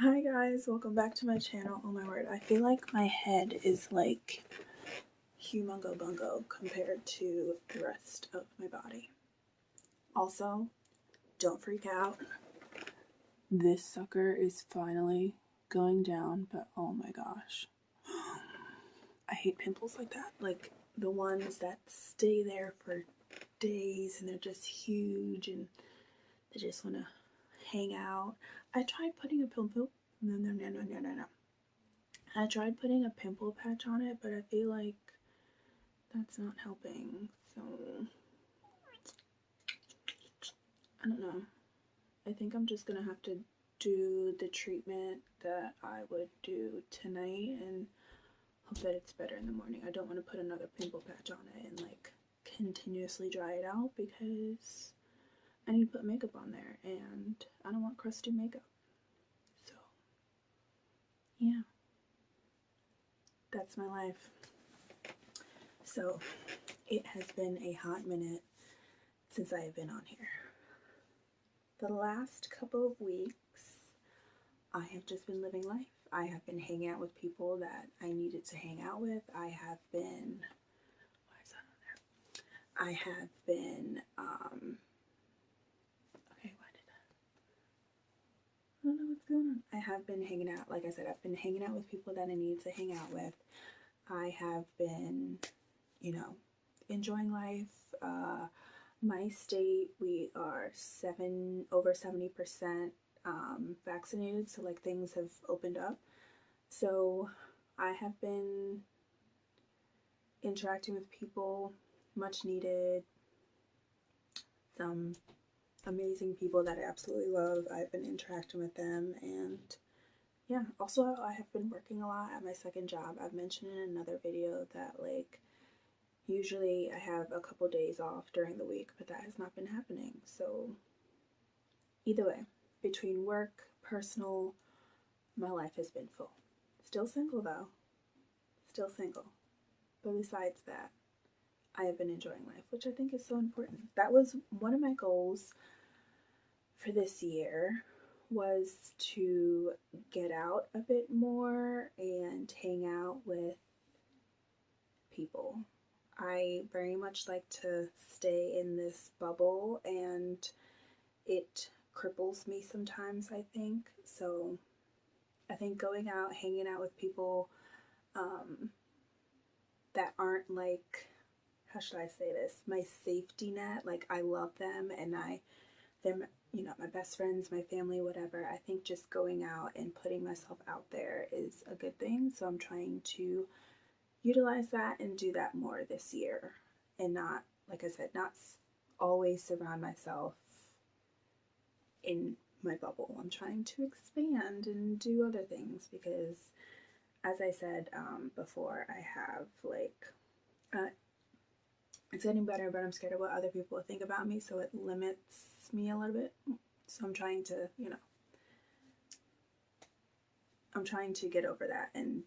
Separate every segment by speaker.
Speaker 1: Hi guys, welcome back to my channel. Oh my word, I feel like my head is like humongo bungo compared to the rest of my body. Also, don't freak out. This sucker is finally going down, but oh my gosh. I hate pimples like that. Like the ones that stay there for days and they're just huge and they just want to hang out. I tried putting a pimple. No. I tried putting a pimple patch on it, but I feel like that's not helping. So, I don't know. I think I'm just gonna have to do the treatment that I would do tonight and hope that it's better in the morning. I don't want to put another pimple patch on it and like continuously dry it out because I need to put makeup on there and I don't want crusty makeup. So, yeah. That's my life. So, it has been a hot minute since I have been on here. The last couple of weeks, I have just been living life. I have been hanging out with people that I needed to hang out with. I have been, why is that on there? I have been, okay, why did that? I don't know what's going on. I have been hanging out, like I said, I've been hanging out with people that I need to hang out with. I have been, enjoying life. My state, we are over 70% vaccinated, so like things have opened up. So I have been interacting with people, much needed, some amazing people that I absolutely love. I've been interacting with them, and yeah, also I have been working a lot at my second job. I've mentioned in another video that like usually I have a couple days off during the week, but that has not been happening. So either way, between work, personal, my life has been full. Still single though. Still single. But besides that, I have been enjoying life, which I think is so important. That was one of my goals for this year, was to get out a bit more and hang out with people. I very much like to stay in this bubble and it cripples me sometimes, I think. So I think going out, hanging out with people that aren't like, how should I say this, my safety net, like I love them and they're, my best friends, my family, whatever. I think just going out and putting myself out there is a good thing. So I'm trying to utilize that and do that more this year and not, like I said, not always surround myself in my bubble. I'm trying to expand and do other things because, as I said before, I have it's getting better, but I'm scared of what other people think about me, so it limits me a little bit. So I'm trying to, I'm trying to get over that. And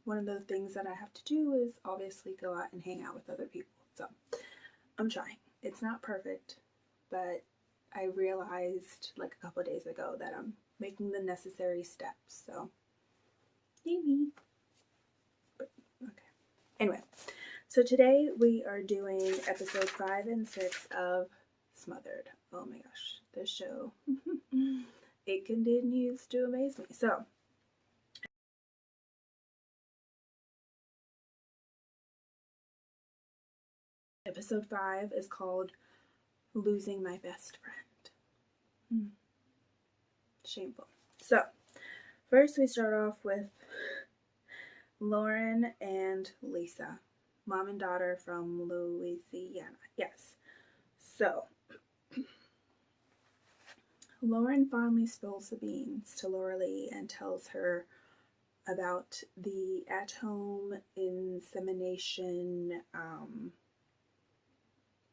Speaker 1: one of the things that I have to do is obviously go out and hang out with other people. So I'm trying. It's not perfect, but I realized like a couple of days ago that I'm making the necessary steps. So maybe. But okay. Anyway, so today we are doing episode 5 and 6 of Smothered. Oh my gosh, this show. It continues to amaze me. So episode 5 is called Losing My Best Friend. Shameful. So first we start off with Lauren and Lisa, mom and daughter from Louisiana. Yes. So Lauren finally spills the beans to Laura Lee and tells her about the at-home insemination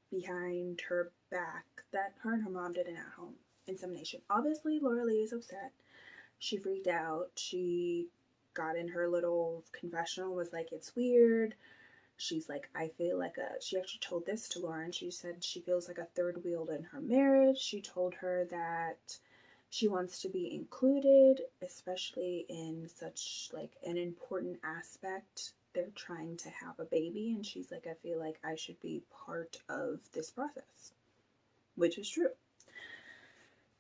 Speaker 1: behind her back that her and her mom did an at-home insemination. Obviously, Laura Lee is upset. She freaked out. She got in her little confessional, was like, it's weird. She's like, I feel like she actually told this to Lauren. She said she feels like a third wheel in her marriage. She told her that She wants to be included, especially in such like an important aspect. They're trying to have a baby, and she's like, I feel like I should be part of this process, which is true.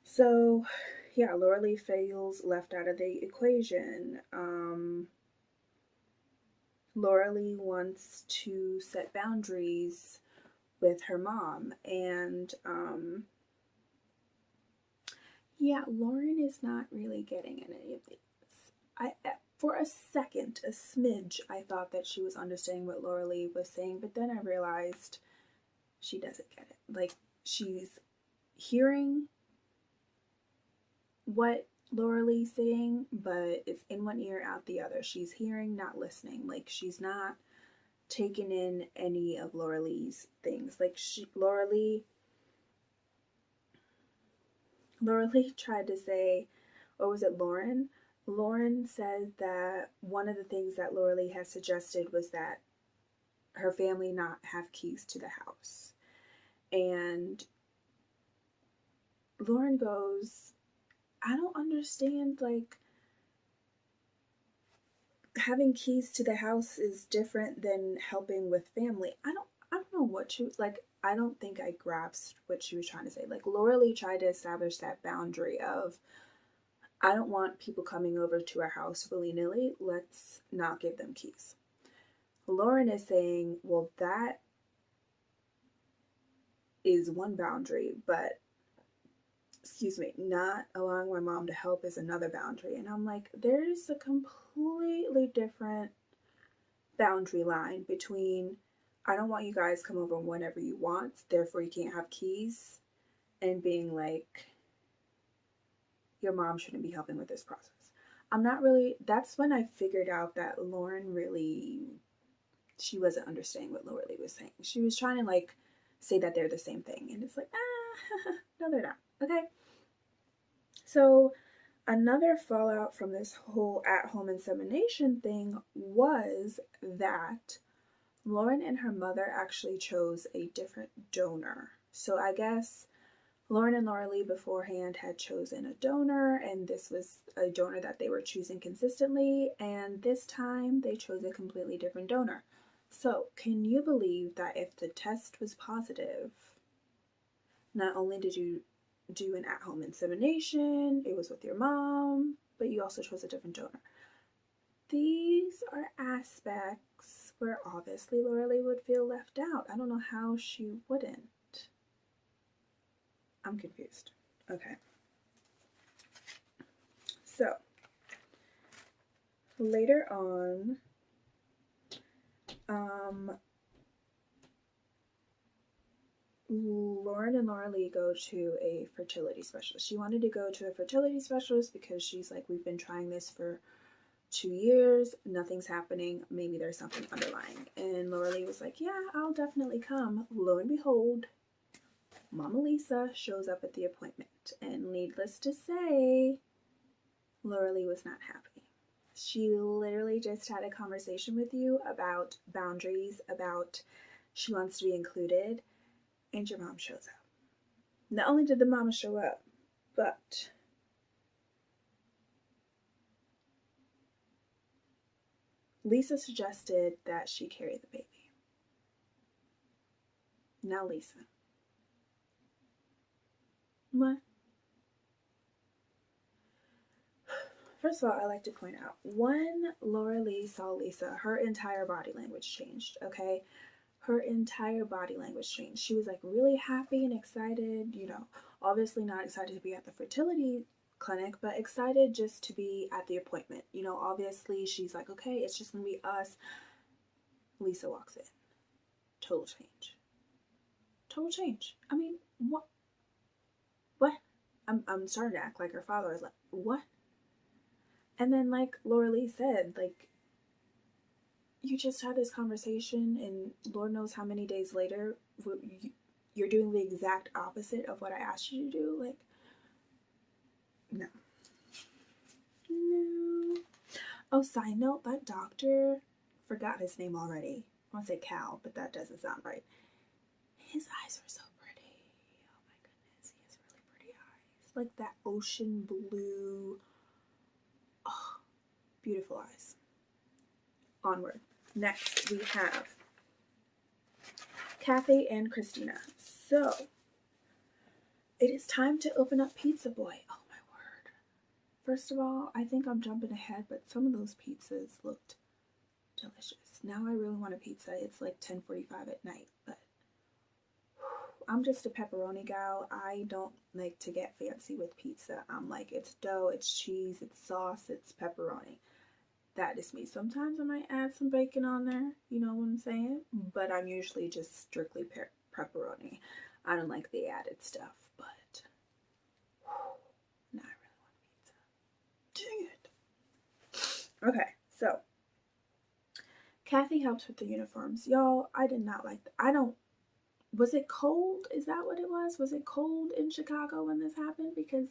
Speaker 1: So yeah, Laura Lee feels left out of the equation. Laura Lee wants to set boundaries with her mom, and yeah, Lauren is not really getting in any of these. For a second, a smidge, I thought that she was understanding what Laura Lee was saying, but then I realized she doesn't get it. Like, she's hearing what Laura Lee's saying, but it's in one ear, out the other. She's hearing, not listening. Like, she's not taking in any of Laura Lee's things. Like, Laura Lee tried to say, or was it Lauren? Lauren said that one of the things that Laura Lee had suggested was that her family not have keys to the house. And Lauren goes, I don't understand, like, having keys to the house is different than helping with family. I don't know what she, like, I don't think I grasped what she was trying to say. Like, Laura Lee tried to establish that boundary of, I don't want people coming over to our house willy-nilly. Let's not give them keys. Lauren is saying, well, that is one boundary, but, excuse me, not allowing my mom to help is another boundary. And I'm like, there's a completely different boundary line between, I don't want you guys come over whenever you want, therefore you can't have keys, and being like, your mom shouldn't be helping with this process. That's when I figured out that Lauren really, she wasn't understanding what Laura Lee was saying. She was trying to like say that they're the same thing, and it's like, no, they're not. Okay. So another fallout from this whole at-home insemination thing was that Lauren and her mother actually chose a different donor. So I guess Lauren and Laura Lee beforehand had chosen a donor, and this was a donor that they were choosing consistently, and this time they chose a completely different donor. So can you believe that if the test was positive, not only did you do an at-home insemination, it was with your mom, but you also chose a different donor? These are aspects where obviously Laura Lee would feel left out. I don't know how she wouldn't. I'm confused. Okay. So, later on, Lauren and Laura Lee go to a fertility specialist. She wanted to go to a fertility specialist because she's like, we've been trying this for 2 years, nothing's happening, maybe there's something underlying. And Laura Lee was like, yeah, I'll definitely come. Lo and behold, Mama Lisa shows up at the appointment, and needless to say, Laura Lee was not happy. She literally just had a conversation with you about boundaries, about she wants to be included, and your mom shows up. Not only did the mama show up, but Lisa suggested that she carry the baby. Now Lisa. What? First of all, I like to point out, when Laura Lee saw Lisa, her entire body language changed, okay? Her entire body language changed. She was like really happy and excited, you know, obviously not excited to be at the fertility clinic, but excited just to be at the appointment. You know, obviously she's like, okay, it's just gonna be us. Lisa walks in. Total change. Total change. I mean, what? What? I'm starting to act like her father is like, what? And then, like Laura Lee said, like, you just had this conversation, and Lord knows how many days later, you're doing the exact opposite of what I asked you to do. Like, no. No. Oh, side note, that doctor, forgot his name already. I want to say Cal, but that doesn't sound right. His eyes are so pretty. Oh my goodness, he has really pretty eyes. like that ocean blue. Oh, beautiful eyes. Onward. Next, we have Kathy and Cristina. So, it is time to open up Pizza Boy. Oh my word. First of all, I think I'm jumping ahead, but some of those pizzas looked delicious. Now I really want a pizza. It's like 10:45 at night, but I'm just a pepperoni gal. I don't like to get fancy with pizza. I'm like, it's dough, it's cheese, it's sauce, it's pepperoni. That is me. Sometimes I might add some bacon on there, you know what I'm saying? But I'm usually just strictly pepperoni. I don't like the added stuff, but now I really want pizza. Dang it. Okay, so Kathy helps with the uniforms. Y'all, I did not like was it cold? Is that what it was? Was it cold in Chicago when this happened? Because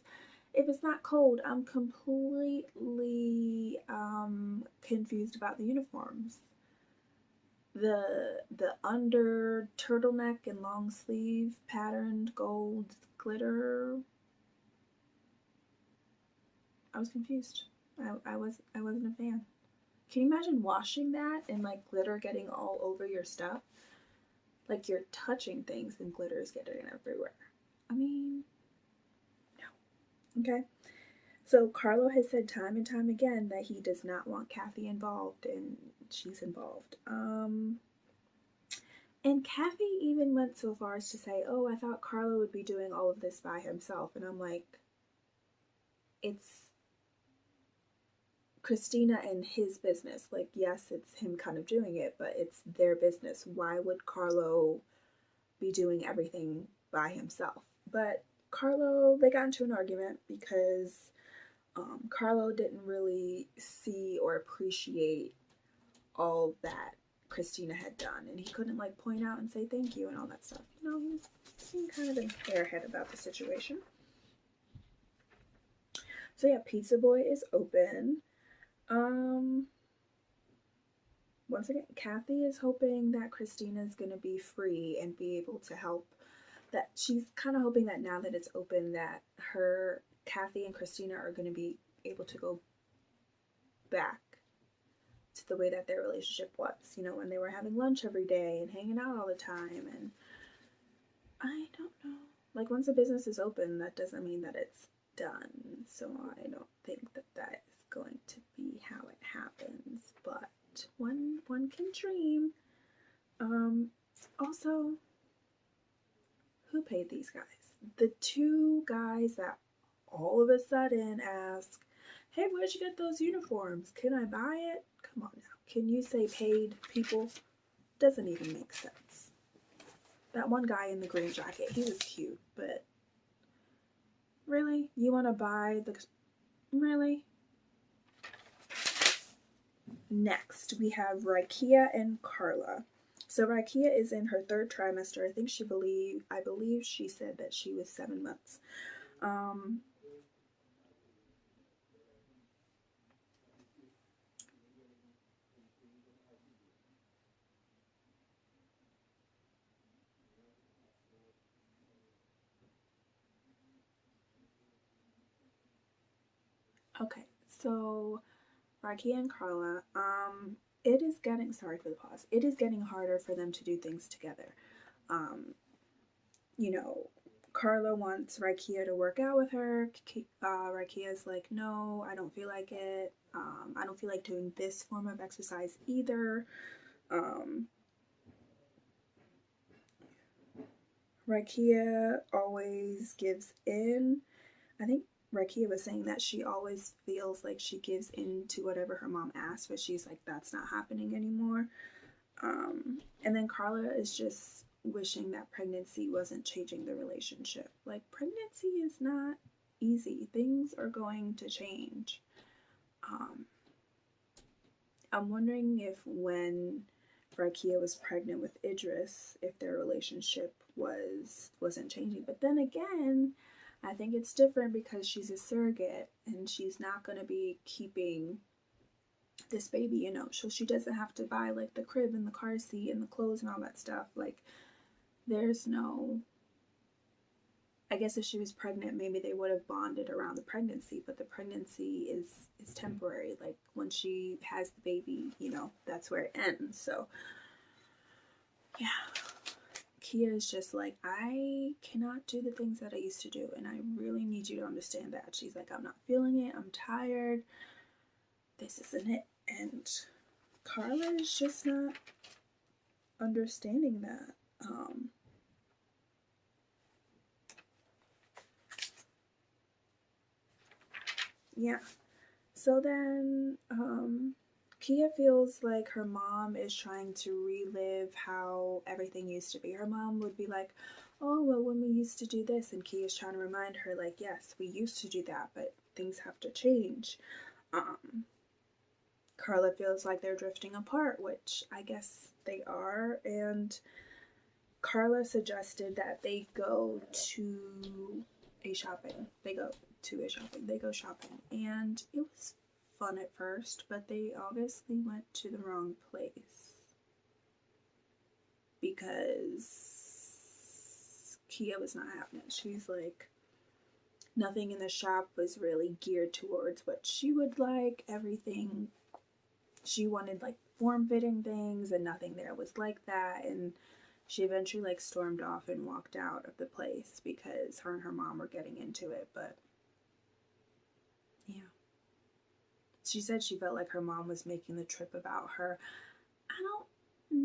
Speaker 1: if it's not cold, I'm completely confused about the uniforms. The under turtleneck and long sleeve patterned gold glitter. I was confused. I wasn't a fan. Can you imagine washing that and like glitter getting all over your stuff? Like you're touching things and glitter is getting everywhere. I mean, no. Okay. So Carlo has said time and time again that he does not want Kathy involved, and she's involved. And Kathy even went so far as to say, oh, I thought Carlo would be doing all of this by himself. And I'm like, it's Cristina and his business. Like, yes, it's him kind of doing it, but it's their business. Why would Carlo be doing everything by himself? But Carlo, they got into an argument because Carlo didn't really see or appreciate all that Cristina had done, and he couldn't like point out and say thank you and all that stuff. You know, he was being kind of an airhead about the situation. So yeah, Pizza Boy is open. Once again, Kathy is hoping that Cristina is going to be free and be able to help. That she's kind of hoping that now that it's open, that Kathy and Cristina are going to be able to go back to the way that their relationship was. You know, when they were having lunch every day and hanging out all the time. And I don't know. Like, once a business is open, that doesn't mean that it's done. So I don't think that that is going to be how it happens. But one can dream. Also, who paid these guys? The two guys that all of a sudden ask, hey, where'd you get those uniforms? Can I buy it? Come on now. Can you say paid people? Doesn't even make sense. That one guy in the green jacket, he was cute, but really? You want to buy the... Really? Next, we have Rykia and Karla. So Rykia is in her 3rd trimester. I believe she said that she was 7 months. Okay, so Rykia and Karla, it is getting, sorry for the pause, it is getting harder for them to do things together. You know, Karla wants Rykia to work out with her. Rykia's like, no, I don't feel like it. I don't feel like doing this form of exercise either. Rykia always gives in. I think Rykia was saying that she always feels like she gives in to whatever her mom asks, but she's like, that's not happening anymore. And then Karla is just wishing that pregnancy wasn't changing the relationship. Like, pregnancy is not easy. Things are going to change. I'm wondering if when Rykia was pregnant with Idris, if their relationship wasn't changing. But then again, I think it's different because she's a surrogate and she's not going to be keeping this baby, you know, so she doesn't have to buy like the crib and the car seat and the clothes and all that stuff. Like, there's no I guess if she was pregnant, maybe they would have bonded around the pregnancy, but the pregnancy is temporary. Like, when she has the baby, you know, that's where it ends. So, yeah. Kia is just like, I cannot do the things that I used to do, and I really need you to understand that. She's like, I'm not feeling it. I'm tired. This isn't it. And Karla is just not understanding that. Yeah. So then, Kia feels like her mom is trying to relive how everything used to be. Her mom would be like, oh, well, when we used to do this, and Kia's trying to remind her, like, yes, we used to do that, but things have to change. Karla feels like they're drifting apart, which I guess they are, and Karla suggested that they go shopping, and it was fun at first, but they obviously went to the wrong place because Kia was not having it. She's like, nothing in the shop was really geared towards what she would like. Everything, she wanted like form-fitting things, and nothing there was like that. And she eventually like stormed off and walked out of the place because her and her mom were getting into it. But yeah, she said she felt like her mom was making the trip about her. I don't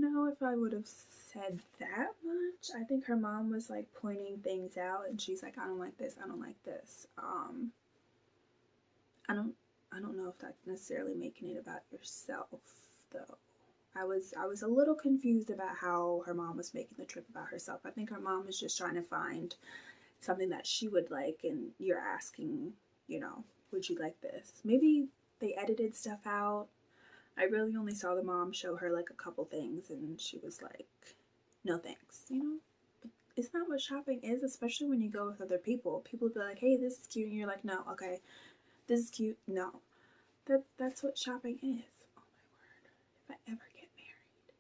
Speaker 1: know if I would have said that much. I think her mom was like pointing things out, and she's like, I don't like this, I don't like this. I don't know if that's necessarily making it about yourself, though. I was a little confused about how her mom was making the trip about herself. I think her mom was just trying to find something that she would like, and you're asking, you know, would you like this? Maybe they edited stuff out. I really only saw the mom show her like a couple things, and she was like, no thanks, you know? But it's not what shopping is, especially when you go with other people. People be like, hey, this is cute, and you're like, no, okay, this is cute, no. That's what shopping is. Oh my word. If I ever get married,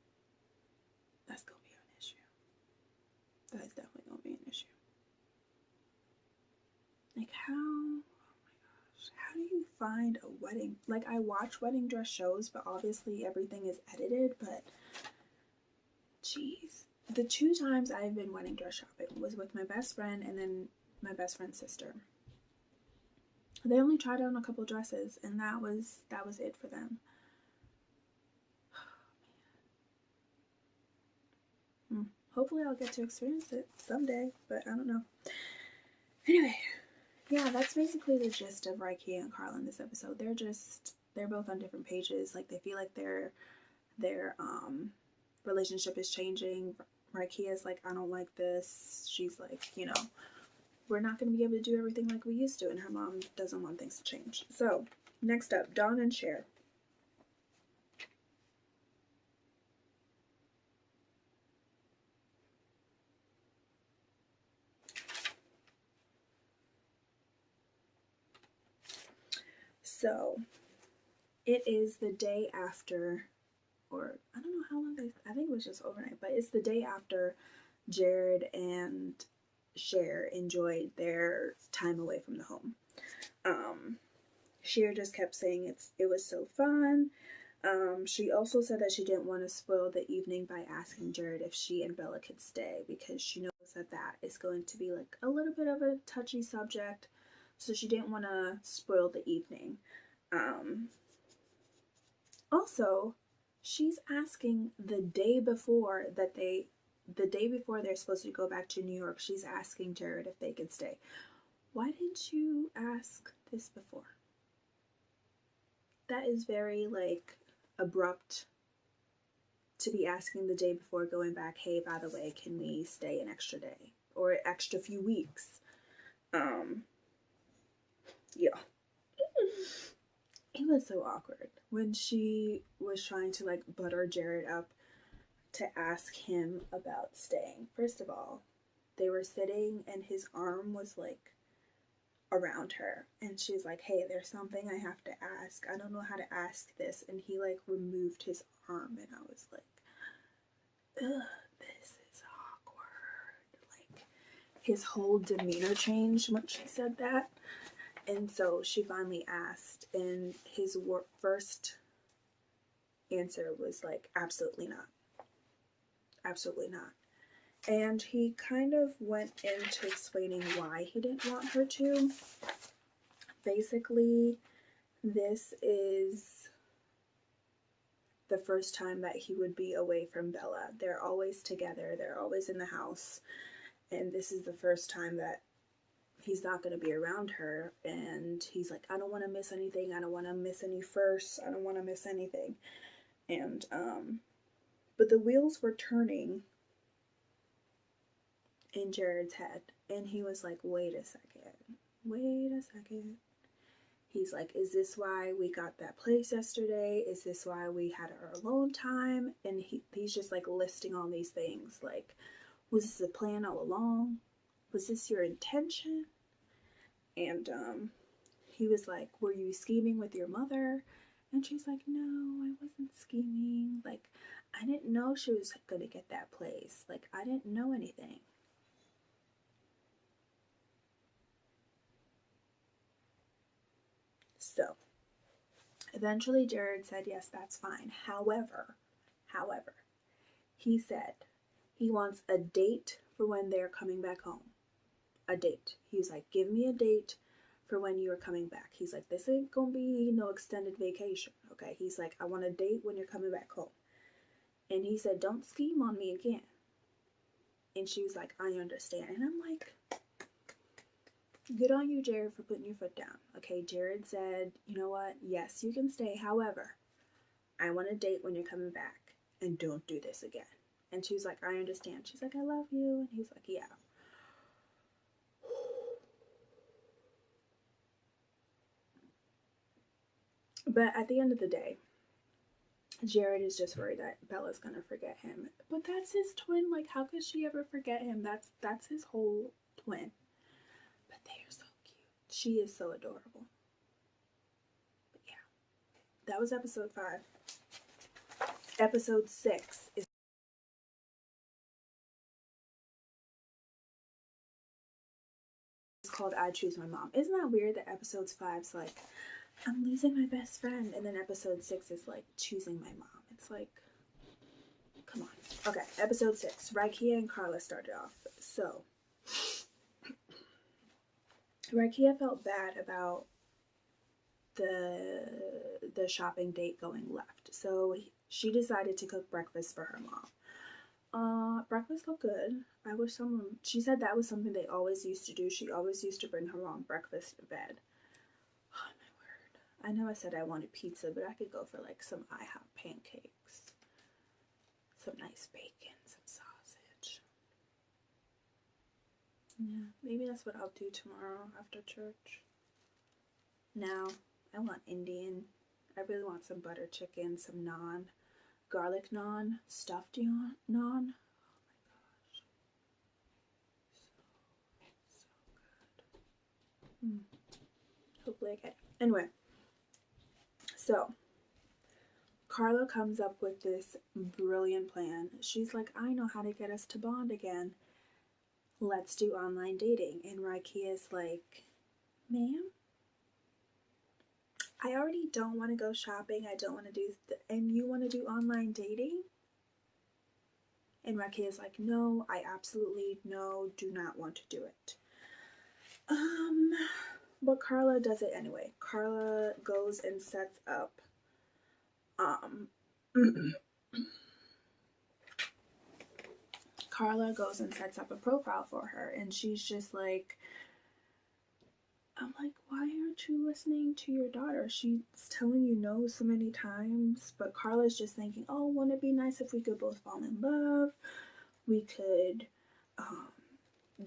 Speaker 1: that's gonna be an issue. That is definitely gonna be an issue. Like, how do you find a wedding? Like, I watch wedding dress shows, but obviously everything is edited, but jeez. The 2 times I've been wedding dress shopping was with my best friend and then my best friend's sister. They only tried on a couple dresses, and that was it for them. Hopefully I'll get to experience it someday, but I don't know. Anyway, yeah, that's basically the gist of Rykia and Karla in this episode. They're both on different pages. Like, they feel like their relationship is changing. Rykia's like, I don't like this. She's like, you know, we're not going to be able to do everything like we used to, and her mom doesn't want things to change. So, next up, Dawn and Cher. So, it is the day after, or I don't know how long I think it was just overnight, but it's the day after Jared and Cher enjoyed their time away from the home. Cher just kept saying it was so fun. She also said that she didn't want to spoil the evening by asking Jared if she and Bella could stay, because she knows that is going to be like a little bit of a touchy subject, so she didn't want to spoil the evening. Also, she's asking the day before they're supposed to go back to New York, she's asking Jared if they could stay. Why didn't you ask this before? That is very, like, abrupt to be asking the day before going back, hey, by the way, can we stay an extra day? Or an extra few weeks? Yeah. It was so awkward when she was trying to, like, butter Jared up to ask him about staying. First of all, they were sitting and his arm was, like, around her, and she's like, hey, there's something I have to ask. I don't know how to ask this. And he, like, removed his arm, and I was like, ugh, this is awkward. Like, his whole demeanor changed when she said that. And so she finally asked, and his first answer was like, absolutely not. Absolutely not. And he kind of went into explaining why he didn't want her to. Basically, this is the first time that he would be away from Bella. They're always together. They're always in the house. And this is the first time that he's not going to be around her. And he's like, I don't want to miss anything. I don't want to miss any firsts. I don't want to miss anything. And, but the wheels were turning in Jared's head. And he was like, wait a second. Wait a second. He's like, is this why we got that place yesterday? Is this why we had our alone time? And he's just like listing all these things. Like, was this a plan all along? Was this your intention? And he was like, were you scheming with your mother? And she's like, no, I wasn't scheming. Like, I didn't know she was going to get that place. Like, I didn't know anything. So, eventually Jared said, yes, that's fine. However, he said he wants a date for when they're coming back home. A date. He was like, give me a date for when you are coming back. He's like, this ain't gonna be no extended vacation, okay? He's like, I want a date when you're coming back home. And he said, don't scheme on me again. And she was like, I understand. And I'm like, good on you, Jared, for putting your foot down. Okay, Jared said, you know what? Yes, you can stay. However, I want a date when you're coming back. And don't do this again. And she was like, I understand. She's like, I love you. And he's like, yeah. But at the end of the day, Jared is just worried that Bella's gonna forget him. But that's his twin. Like, how could she ever forget him? That's his whole twin. But they are so cute. She is so adorable. But yeah, that was episode 5. Episode 6 is called I Choose My Mom. Isn't that weird that episode 5's like, I'm losing my best friend, and then episode 6 is like choosing my mom. It's like, come on. Okay, episode 6. Rykia and Karla started off. So, Rykia felt bad about the shopping date going left. So she decided to cook breakfast for her mom. Breakfast looked good. I wish she said that was something they always used to do. She always used to bring her mom breakfast to bed. Oh my word. I know I said I wanted pizza, but I could go for like some IHOP pancakes. Some nice bacon, some sausage. Yeah, maybe that's what I'll do tomorrow after church. Now, I want Indian. I really want some butter chicken, some naan, garlic naan, stuffed naan. Oh my gosh. So good. Hopefully I get it. Anyway, so Karla comes up with this brilliant plan. She's like, I know how to get us to bond again. Let's do online dating. And Rykia's like, ma'am, I already don't want to go shopping. I don't want to do, and you want to do online dating? And Rykia's like, no, I absolutely do not want to do it. But Karla does it anyway. Karla goes and sets up, Karla goes and sets up a profile for her, and she's just like, I'm like, why aren't you listening to your daughter? She's telling you no so many times, but Karla's just thinking, oh, wouldn't it be nice if we could both fall in love? We could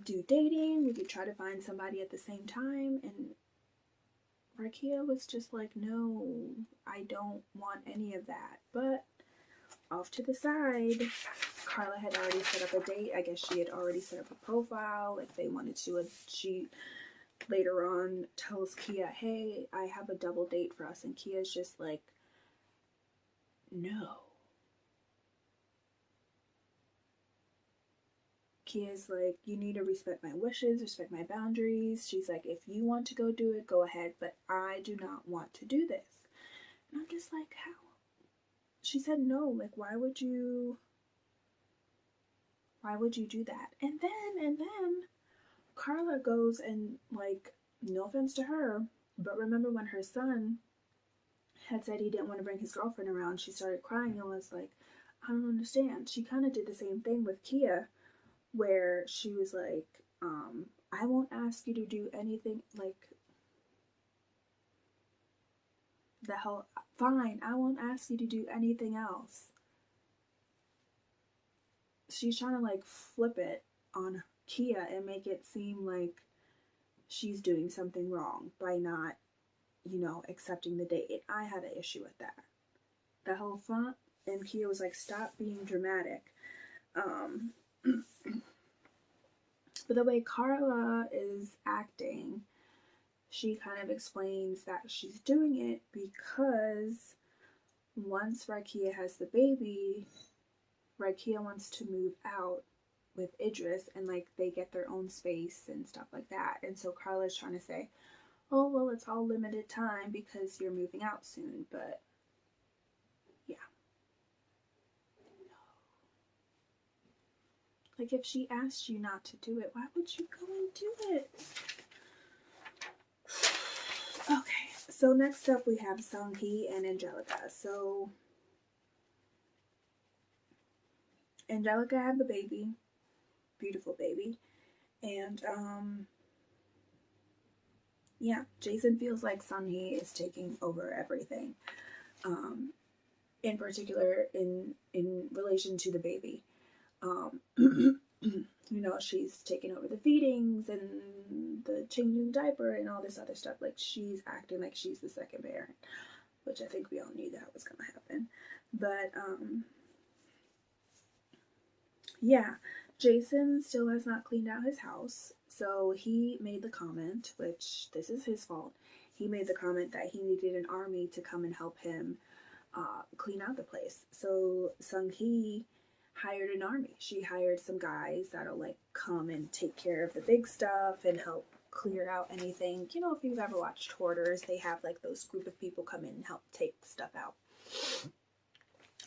Speaker 1: do dating. We could try to find somebody at the same time. And Rykia was just like, no, I don't want any of that. But off to the side, Karla had already set up a date. I guess she had already set up a profile. Like, they wanted to, she later on tells Kia, hey, I have a double date for us. And Kia's just like, no. Kia's like, you need to respect my wishes, respect my boundaries. She's like, if you want to go do it, go ahead, but I do not want to do this. And I'm just like, how? She said no. Like, why would you do that? And then Karla goes and, like, no offense to her, but remember when her son had said he didn't want to bring his girlfriend around, she started crying and was like, I don't understand. She kind of did the same thing with Kia, where she was like, I won't ask you to do anything, like, the hell, fine, I won't ask you to do anything else. She's trying to, like, flip it on Kia and make it seem like she's doing something wrong by not, you know, accepting the date. I had an issue with that. The whole front, and Kia was like, stop being dramatic. But the way Karla is acting, she kind of explains that she's doing it because once Rykia has the baby, Rykia wants to move out with Idris, and like they get their own space and stuff like that. And so Karla's trying to say, oh, well, it's all limited time because you're moving out soon. But yeah, no. Like, if she asked you not to do it, why would you go and do it? Okay, so next up we have Sunhe and Angelica. So Angelica had the baby, beautiful baby, and yeah, Jason feels like Sunhe is taking over everything, in particular in relation to the baby. You know, she's taking over the feedings and the changing the diaper and all this other stuff. Like, she's acting like she's the second parent, which I think we all knew that was gonna happen. But yeah, Jason still has not cleaned out his house, so he made the comment, which this is his fault. He made the comment that he needed an army to come and help him clean out the place. So Sunhe hired an army. She hired some guys that'll like come and take care of the big stuff and help clear out anything. You know, if you've ever watched Hoarders, they have like those group of people come in and help take stuff out.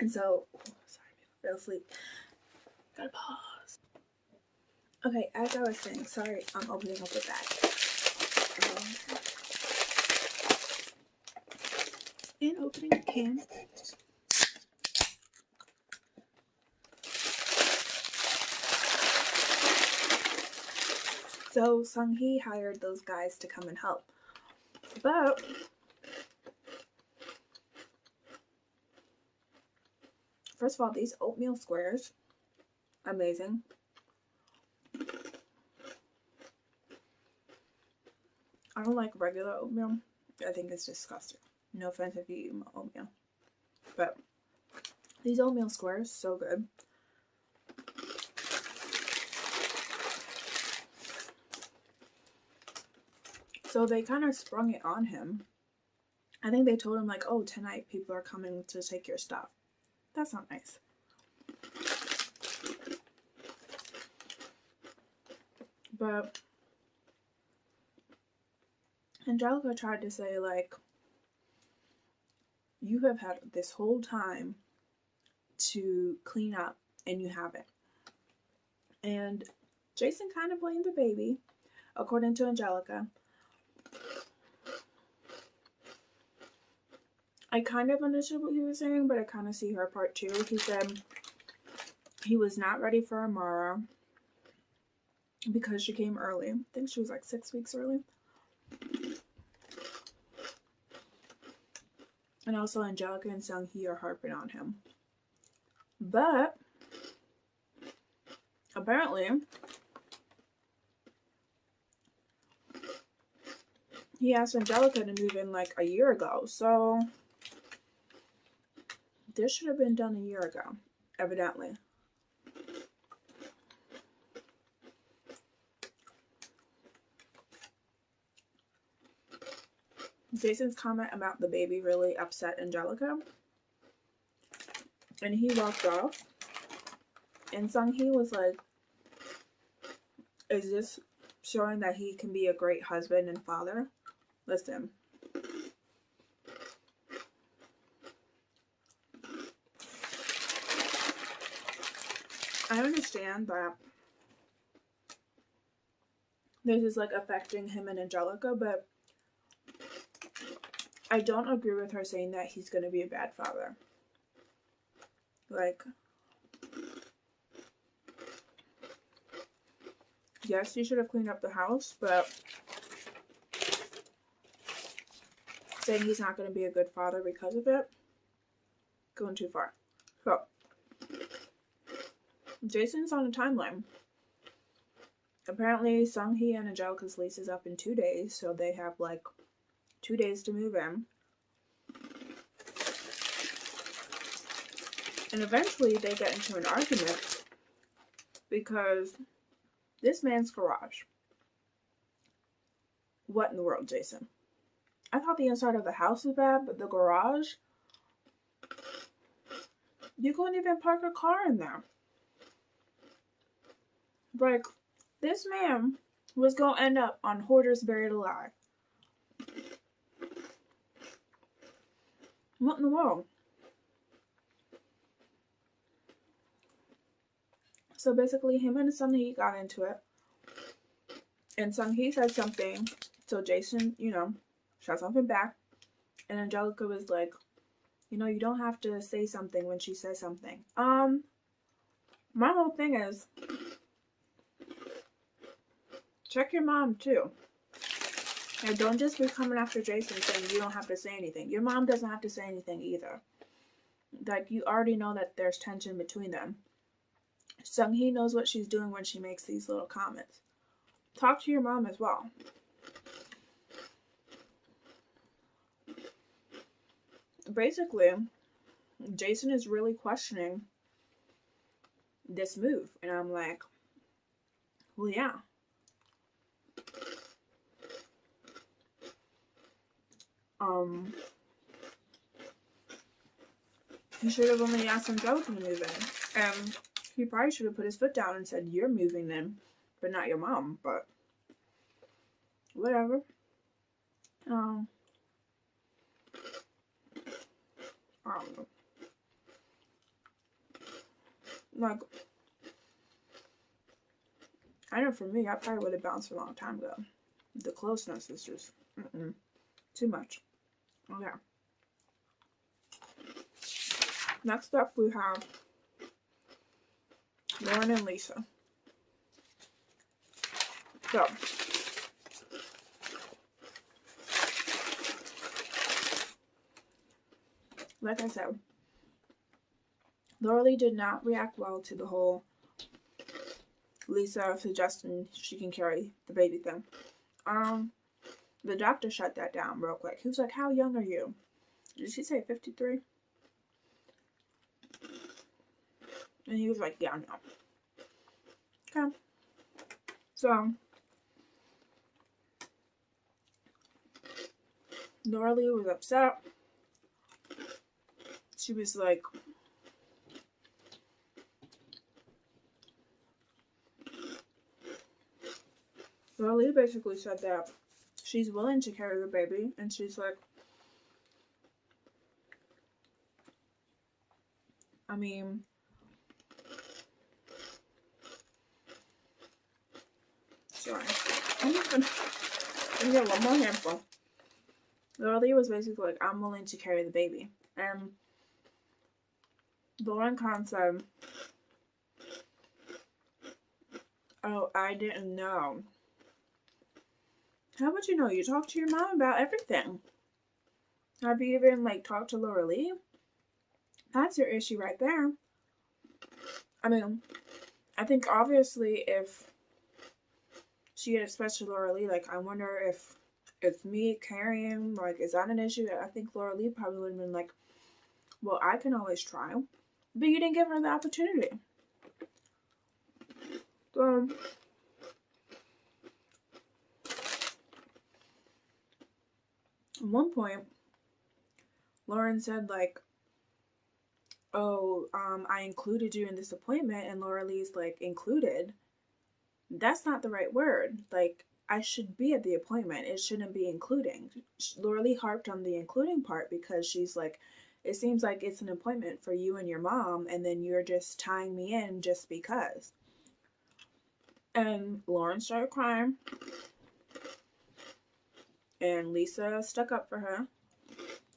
Speaker 1: And so, sorry, I fell asleep. Gotta pause. Okay, as I was saying, sorry, I'm opening up the bag. And opening the can. So Sunhe hired those guys to come and help. But first of all, these oatmeal squares, amazing. I don't like regular oatmeal. I think it's disgusting. No offense if you eat oatmeal. But these oatmeal squares, so good. So they kind of sprung it on him. I think they told him like, oh, tonight people are coming to take your stuff. That's not nice. But Angelica tried to say like, you have had this whole time to clean up and you haven't. And Jason kind of blamed the baby, according to Angelica. I kind of understood what he was saying, but I kind of see her part too. He said he was not ready for Amara because she came early. I think she was like 6 weeks early. And also Angelica and Sunhe are harping on him. But apparently he asked Angelica to move in like a year ago. So this should have been done a year ago, evidently. Jason's comment about the baby really upset Angelica. And he walked off. And Sunhe was like, Is this showing that he can be a great husband and father? Listen. I understand that this is like affecting him and Angelica, but I don't agree with her saying that he's going to be a bad father. Like, yes, he should have cleaned up the house, but saying he's not going to be a good father because of it, going too far. So, Jason's on a timeline. Apparently, Sunhe and Angelica's lease is up in 2 days, so they have like 2 days to move in. And eventually they get into an argument because this man's garage. What in the world, Jason? I thought the inside of the house was bad, but the garage? You couldn't even park a car in there. Like, this man was going to end up on Hoarders Buried Alive. What in the world? So basically, him and Sunhe got into it. And Sunhe said something. So Jason, shot something back. And Angelica was like, you don't have to say something when she says something. My whole thing is, check your mom too. And don't just be coming after Jason saying you don't have to say anything. Your mom doesn't have to say anything either. Like, you already know that there's tension between them. Sunhe knows what she's doing when she makes these little comments. Talk to your mom as well. Basically, Jason is really questioning this move. And I'm like, well, yeah. He should have only asked Angelica to move in. And he probably should have put his foot down and said, you're moving in, but not your mom. But whatever. I don't know. Like, I know for me, I probably would have bounced a long time ago. The closeness is just too much. Okay. Next up, we have Lauren and Lisa. So, like I said, Laura Lee did not react well to the whole Lisa suggesting she can carry the baby thing. The doctor shut that down real quick. He was like, how young are you? Did she say 53? And he was like, yeah, no. Okay. So, Laura Lee was upset. She was like, Laura Lee basically said that she's willing to carry the baby, and she's like, I mean, sorry, I'm just gonna get one more handful. Laura Lee was basically like, I'm willing to carry the baby. And Lauren Kahn said, oh, I didn't know. How would you know? You talk to your mom about everything. Have you even, like, talked to Laura Lee? That's your issue right there. I mean, I think obviously if she had expressed to Laura Lee, like, I wonder if it's me carrying, like, is that an issue? I think Laura Lee probably would have been like, well, I can always try. But you didn't give her the opportunity. So, at one point, Lauren said, like, oh, I included you in this appointment, and Laura Lee's like, included? That's not the right word. Like, I should be at the appointment. It shouldn't be including. Laura Lee harped on the including part because she's like, it seems like it's an appointment for you and your mom, and then you're just tying me in just because. And Lauren started crying. And Lisa stuck up for her.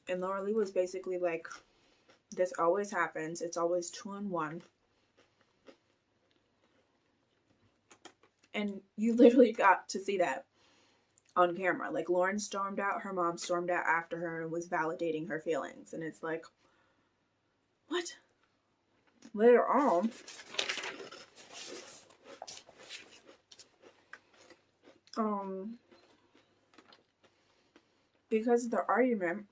Speaker 1: And Laura Lee was basically like, this always happens. It's always 2 and 1. And you literally got to see that on camera. Like, Lauren stormed out, her mom stormed out after her and was validating her feelings. And it's like, what? Later on, because of the argument,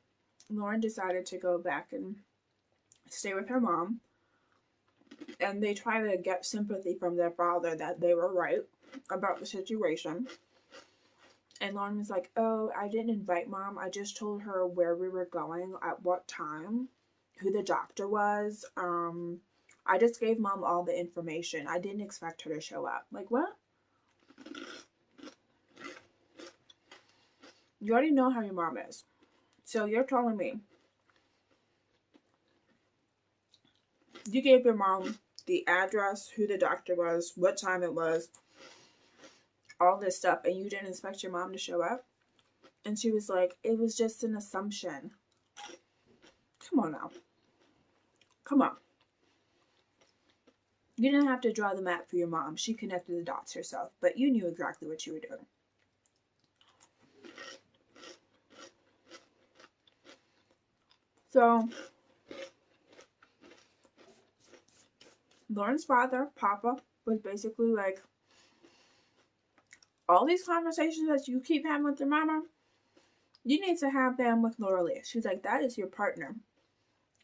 Speaker 1: Lauren decided to go back and stay with her mom. And they try to get sympathy from their father that they were right about the situation. And Lauren was like, oh, I didn't invite mom. I just told her where we were going, at what time, who the doctor was. I just gave mom all the information. I didn't expect her to show up. Like, what? You already know how your mom is. So you're telling me you gave your mom the address, who the doctor was, what time it was, all this stuff, and you didn't expect your mom to show up? And she was like, it was just an assumption. Come on now. Come on. You didn't have to draw the map for your mom. She connected the dots herself, but you knew exactly what you were doing. So, Lauren's father, Papa, was basically like, all these conversations that you keep having with your mama, you need to have them with Laura Lee. She's like, that is your partner.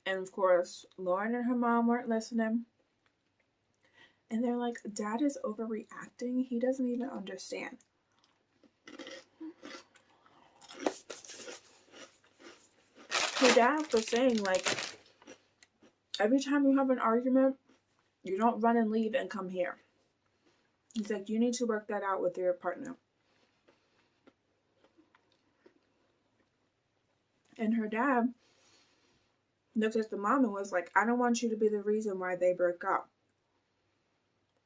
Speaker 1: And of course, Lauren and her mom weren't listening. And they're like, Dad is overreacting. He doesn't even understand. Her dad was saying, like, every time you have an argument, you don't run and leave and come here. He's like, you need to work that out with your partner. And her dad looked at the mom and was like, I don't want you to be the reason why they broke up.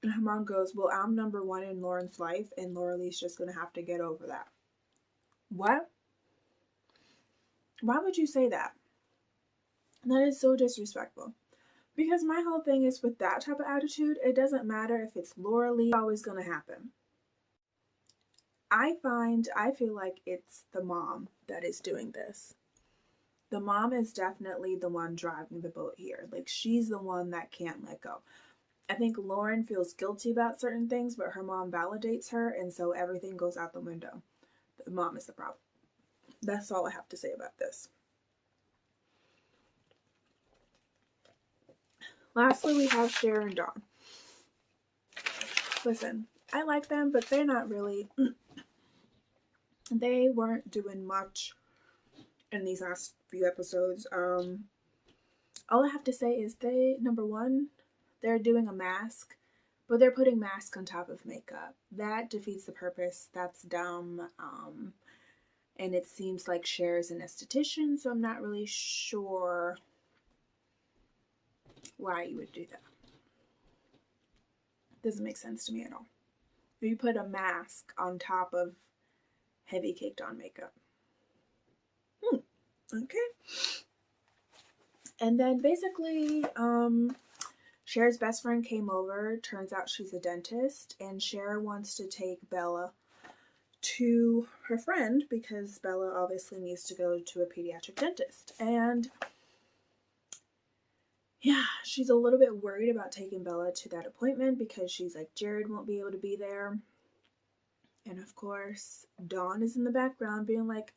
Speaker 1: And her mom goes, well, I'm number one in Lauren's life, and Laura Lee's just going to have to get over that. What? Why would you say that? That is so disrespectful. Because my whole thing is, with that type of attitude, it doesn't matter if it's Laura Lee, it's always going to happen. I feel like it's the mom that is doing this. The mom is definitely the one driving the boat here. Like, she's the one that can't let go. I think Lauren feels guilty about certain things, but her mom validates her, and so everything goes out the window. The mom is the problem. That's all I have to say about this. Lastly, we have Cher and Dawn. Listen, I like them, but they're not really... They weren't doing much in these last few episodes. All I have to say is number one, they're doing a mask, but they're putting mask on top of makeup. That defeats the purpose. That's dumb. And it seems like Cher is an esthetician, so I'm not really sure why you would do that. Doesn't make sense to me at all. You put a mask on top of heavy caked on makeup. Okay. And then basically, Cher's best friend came over. Turns out she's a dentist, and Cher wants to take Bella to her friend because Bella obviously needs to go to a pediatric dentist. And yeah, she's a little bit worried about taking Bella to that appointment because she's like, Jared won't be able to be there. And of course, Dawn is in the background being like,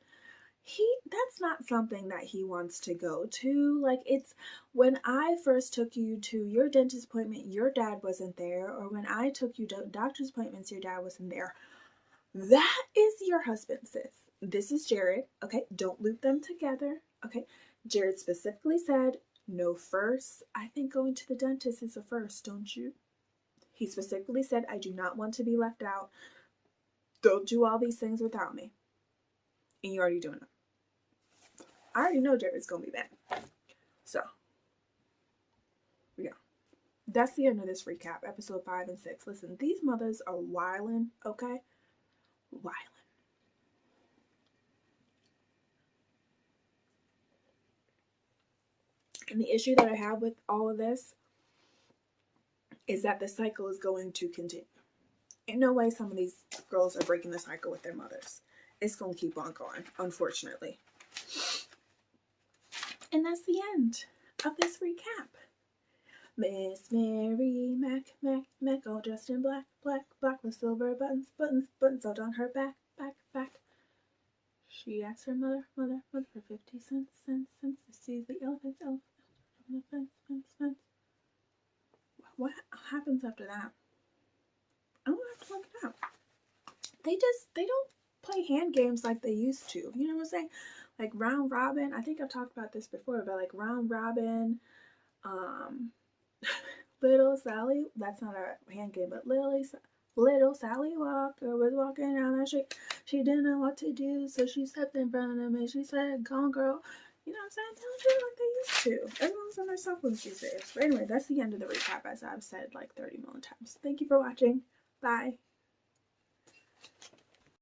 Speaker 1: that's not something that he wants to go to. Like, it's when I first took you to your dentist appointment, your dad wasn't there. Or when I took you to doctor's appointments, your dad wasn't there. That is your husband, sis. This is Jared. Okay, don't loop them together. Okay, Jared specifically said no first. I think going to the dentist is a first, don't you? He specifically said, I do not want to be left out. Don't do all these things without me. And you're already doing them. I already know Jared's going to be mad. So, yeah. That's the end of this recap, episode 5 and 6. Listen, these mothers are wildin', okay? Wildin'. And the issue that I have with all of this is that the cycle is going to continue. In no way some of these girls are breaking the cycle with their mothers. It's going to keep on going, unfortunately. And that's the end of this recap. Miss Mary Mac, all dressed in black with silver buttons all down her back. She asked her mother for 50 cents to see the elephants. What happens after that? I'm gonna have to look it up. They don't play hand games like they used to. You know what I'm saying? Like round robin. I think I've talked about this before, but like round robin, Little Sally, that's not a hand game, but Little Sally Walker was walking down the street. She didn't know what to do, so she stepped in front of me. She said, "Gone girl." You know what I'm saying? They don't do it like they used to. Everyone's on their cell phones these days. But anyway, that's the end of the recap, as I've said like 30 million times. Thank you for watching. Bye.